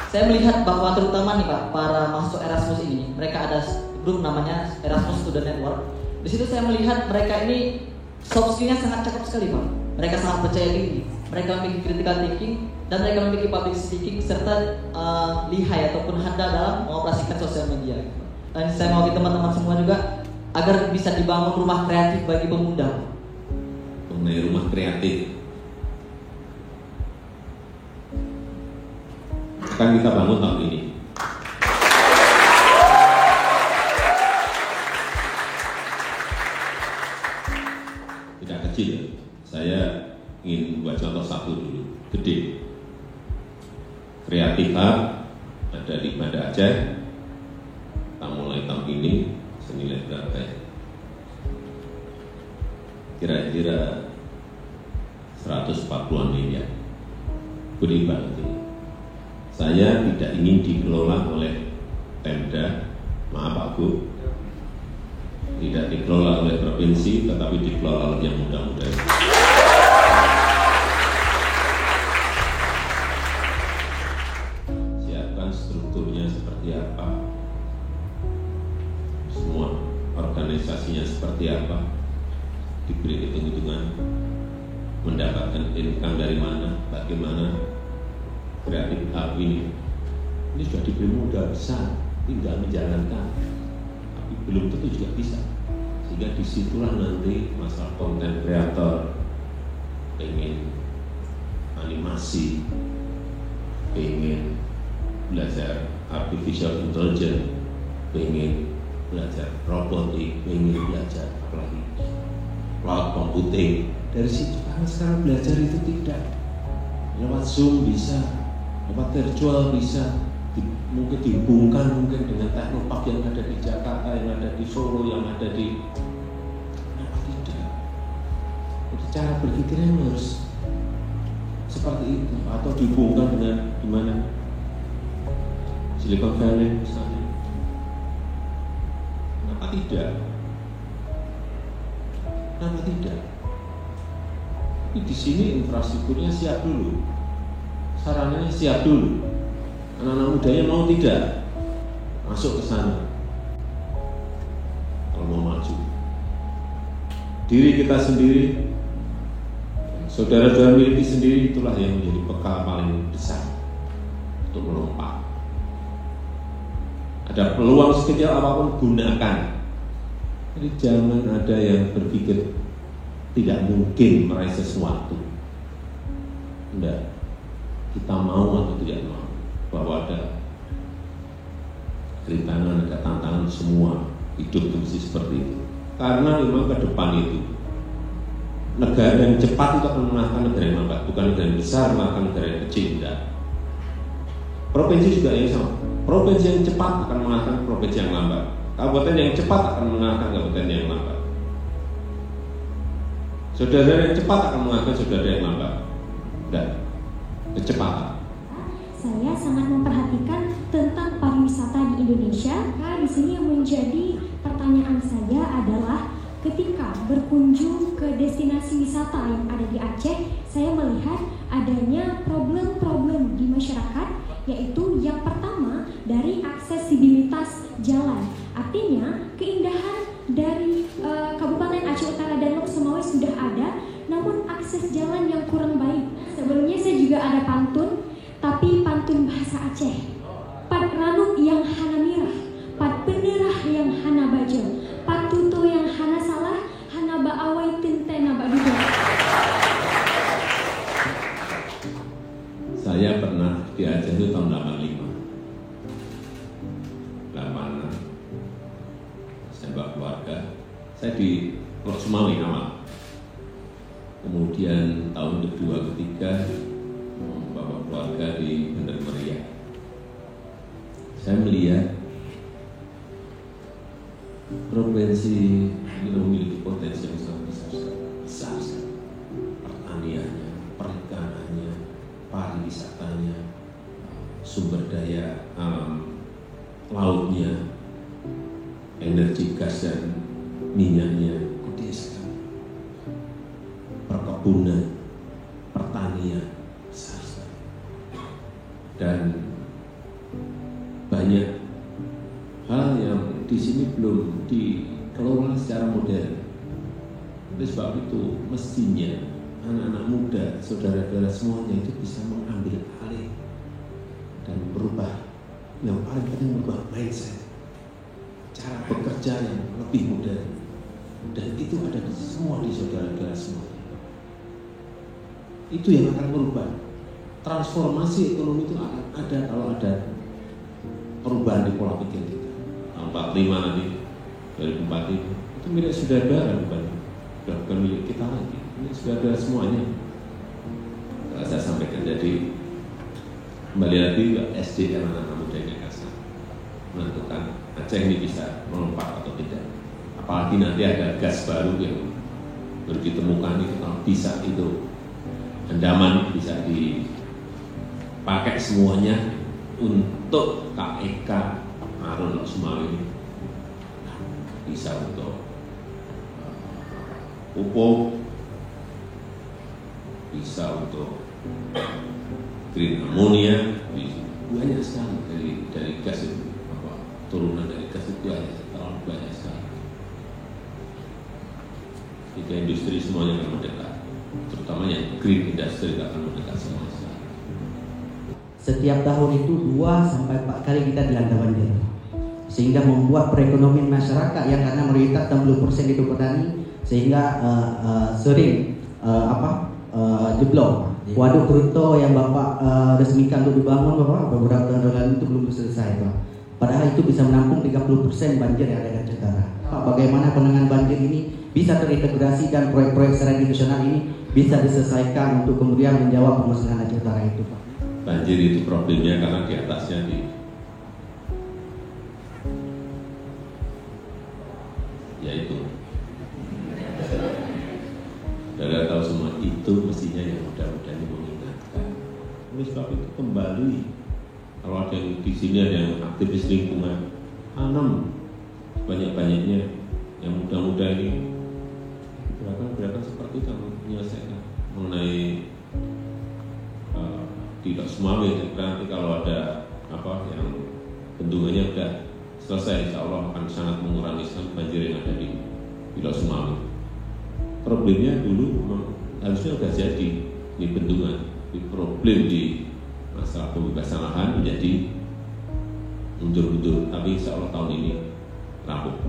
Saya melihat bahwa terutama nih Pak, para mahasiswa Erasmus ini, mereka ada grup namanya Erasmus Student Network. Di situ saya melihat mereka ini soft skill-nya sangat cakep sekali Pak. Mereka sangat percaya diri, mereka memiliki critical thinking, dan mereka memiliki public speaking serta lihai ataupun handal dalam mengoperasikan sosial media. Dan saya mau teman-teman semua juga agar bisa dibangun rumah kreatif bagi pemuda. Mengenai rumah kreatif, akan kita bangun tahun ini. Tidak kecil, saya ingin buat contoh satu dulu, gede. Kreatif Hub ada di Banda Aceh. Kita mulai tahun ini senilai berapa ya? Kira-kira 140 miliar. Gede banget ini. Saya tidak ingin dikelola oleh Pemda, maaf Pak Bu, tidak dikelola oleh provinsi, tetapi dikelola oleh yang muda-muda. Siapkan strukturnya seperti apa, semua organisasinya seperti apa, diberi hitung-hitungan, mendapatkan income dari mana, bagaimana. Kreatif Hub ini sudah diberi modal besar, tinggal menjalankan, tapi belum tentu juga bisa. Sehingga disitulah nanti masalah konten kreator, pengen animasi, pengen belajar artificial intelligence, pengen belajar robotik, pengen belajar apalagi cloud computing. Dari situ karena sekarang belajar itu tidak lewat Zoom bisa, lewat virtual bisa, mungkin dihubungkan mungkin dengan teknopark yang ada di Jakarta, yang ada di Solo, yang ada di, kenapa tidak? Jadi cara berpikirnya harus seperti itu, atau dihubungkan dengan di mana Silicon Valley misalnya. Kenapa tidak? Kenapa tidak? Tapi di sini infrastrukturnya siap dulu, sarananya siap dulu. Anak-anak mudanya mau tidak masuk ke sana kalau mau maju. Diri kita sendiri, saudara-saudara miliki sendiri, itulah yang menjadi bekal paling besar untuk melompat. Ada peluang sekecil apapun, gunakan. Jadi jangan ada yang berpikir tidak mungkin meraih sesuatu. Enggak, kita mau atau tidak mau, bahwa ada rintangan, ada tantangan, semua hidup itu mesti seperti itu. Karena memang ke depan itu negara yang cepat itu akan mengalahkan negara yang lambat, bukan negara yang besar mengalahkan negara yang kecil, tidak. Provinsi juga yang sama. Provinsi yang cepat akan mengalahkan provinsi yang lambat. Kabupaten yang cepat akan mengalahkan kabupaten yang lambat. Saudara yang cepat akan mengalahkan saudara yang lambat. Dan kecepatan. Saya sangat memperhatikan tentang pariwisata di Indonesia. Nah, di sini yang menjadi pertanyaan saya adalah ketika berkunjung ke destinasi wisata yang ada di Aceh, saya melihat adanya problem-problem di masyarakat, yaitu yang pertama dari aksesibilitas jalan. Artinya keindahan dari Kabupaten Aceh Utara dan Lok Sumawe sudah ada, namun akses jalan yang kurang baik. Sebelumnya saya juga ada pantun, tapi pantun bahasa Aceh. Pad ranuk yang hana mirah, pad penerah yang hana baja, pad tuto yang hana salah, hana baawai tentena baduga. Saya pernah di Aceh itu tahun 85. Saya bawa keluarga. Saya di Lok Sumawe awal. Kemudian tahun kedua, ketiga membawa keluarga di Bener Meriah. Saya melihat provinsi ini memiliki potensi yang sangat besar, pertaniannya, perikanannya, pariwisatanya, sumber daya alam, lautnya, energi gas dan minyaknya gede sekali, perkebunan, pertanian besar sekali. Dan banyak hal yang di sini belum dikelola secara modern. Oleh sebab itu mestinya anak-anak muda, saudara-saudara semuanya itu bisa mengambil alih dan berubah. Yang paling penting berubah mindset, cara bekerja yang lebih modern, dan itu ada di semua di saudara-saudara semuanya. Itu yang akan merubah. Transformasi ekonomi itu akan ada kalau ada perubahan di pola pikir kita. Tahun 45 nanti, 2045 itu milik saudara, bukan milik kita lagi. Ini saudara semuanya. Kalau saya sampaikan, jadi kembali lagi ke SDM anak-anak muda Makassar menentukan Aceh ini bisa melompat atau tidak. Apalagi nanti ada gas baru yang baru ditemukan itu, kalau bisa itu Andaman bisa dipakai semuanya untuk KEK Arun Sumawi ini, bisa untuk pupuk, bisa untuk green ammonia, banyak sekali dari gas itu, turunan dari gas itu terlalu banyak sekali. Jika industri semuanya akan mendekat, terutama yang green industry akan mendekat semua sekali. Setiap tahun itu 2-4 kali kita dilanda banjir, sehingga membuat perekonomian masyarakat yang karena mayoritas 60% itu petani, sehingga sering jeblok. Waduk Keruto yang Bapak resmikan untuk dibangun Bapak beberapa tahun lalu itu belum selesai Pak. Padahal itu bisa menampung 30% banjir yang ada di Aceh Utara. Pak, bagaimana penanganan banjir ini bisa terintegrasi dan proyek-proyek secara nasional ini bisa diselesaikan untuk kemudian menjawab permasalahan Aceh Utara itu Pak? Banjir itu problemnya karena di atasnya yaitu Saudara tahu semua itu mestinya yang mudah-mudahan mengingatkan. Oleh sebab itu kembali, kalau ada yang di sini ada yang aktivis lingkungan, tanam banyak-banyaknya yang muda-muda ini, gerakan seperti itu menyelesaikan mengenai tidak Sumawi. Nanti kalau ada yang bendungannya sudah selesai, insya Allah akan sangat mengurangi banjir yang ada di Pulau Sumawi. Problemnya dulu memang harusnya sudah jadi di bendungan, di problem di masalah pembebasan lahan menjadi mundur-mundur, tapi insya Allah tahun ini rampung.